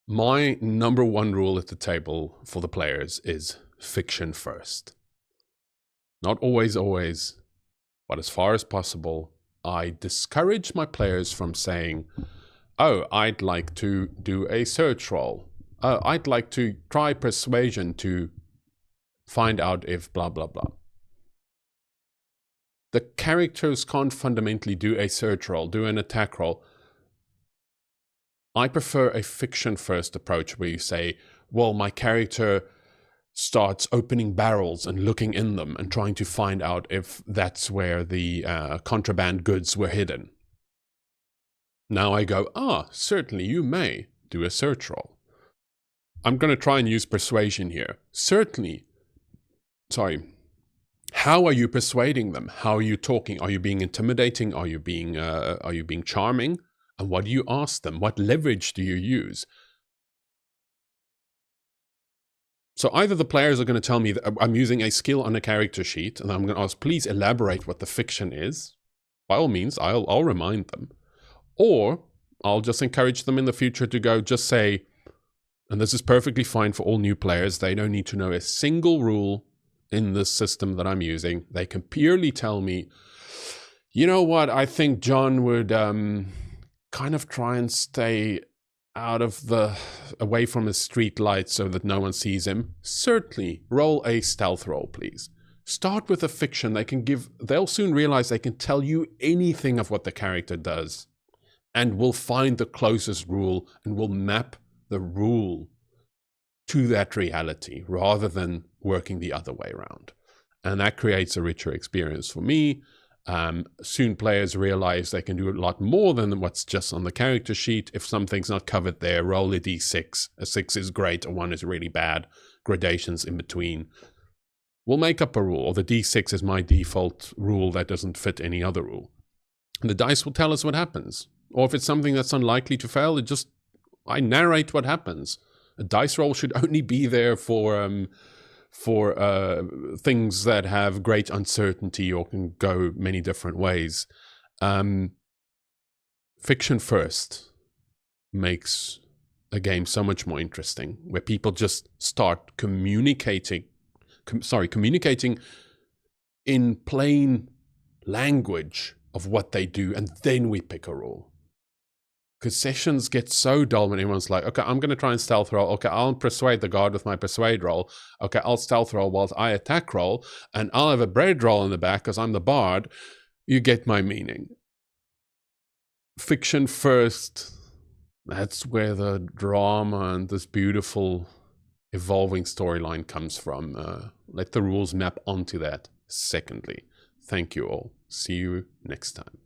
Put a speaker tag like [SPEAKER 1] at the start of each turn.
[SPEAKER 1] My number one rule at the table for the players is fiction first. Not always, but as far as possible, I discourage my players from saying, oh, I'd like to do a search roll. Oh, I'd like to try persuasion to find out if blah, blah, blah. The characters can't fundamentally do a search roll, do an attack roll. I prefer a fiction-first approach where you say, well, my character starts opening barrels and looking in them and trying to find out if that's where the contraband goods were hidden. Now I go, certainly you may do a search roll. I'm going to try and use persuasion here. How are you persuading them? How are you talking? Are you being intimidating? Are you being charming? And what do you ask them? What leverage do you use? So either the players are going to tell me that I'm using a skill on a character sheet, and I'm going to ask, please elaborate what the fiction is. By all means, I'll remind them. Or I'll just encourage them in the future to go, just say, and this is perfectly fine for all new players, they don't need to know a single rule in this system that I'm using. They can purely tell me, you know what, I think John would kind of try and stay away from his street lights so that no one sees him. Certainly, roll a stealth roll, please. Start with a fiction. They'll soon realize they can tell you anything of what the character does, and will find the closest rule and will map the rule to that reality rather than working the other way around. And that creates a richer experience for me. Soon players realize they can do a lot more than what's just on the character sheet. If something's not covered there, roll a d6. A 6 is great, a 1 is really bad. Gradations in between. We'll make up a rule, or the d6 is my default rule that doesn't fit any other rule. And the dice will tell us what happens. Or if it's something that's unlikely to fail, I narrate what happens. A dice roll should only be there for things that have great uncertainty or can go many different ways. Fiction first makes a game so much more interesting, where people just start communicating in plain language of what they do, and then we pick a rule. Because sessions get so dull when everyone's like, okay, I'm going to try and stealth roll. Okay, I'll persuade the guard with my persuade roll. Okay, I'll stealth roll whilst I attack roll. And I'll have a bread roll in the back because I'm the bard. You get my meaning. Fiction first. That's where the drama and this beautiful evolving storyline comes from. Let the rules map onto that. Secondly, thank you all. See you next time.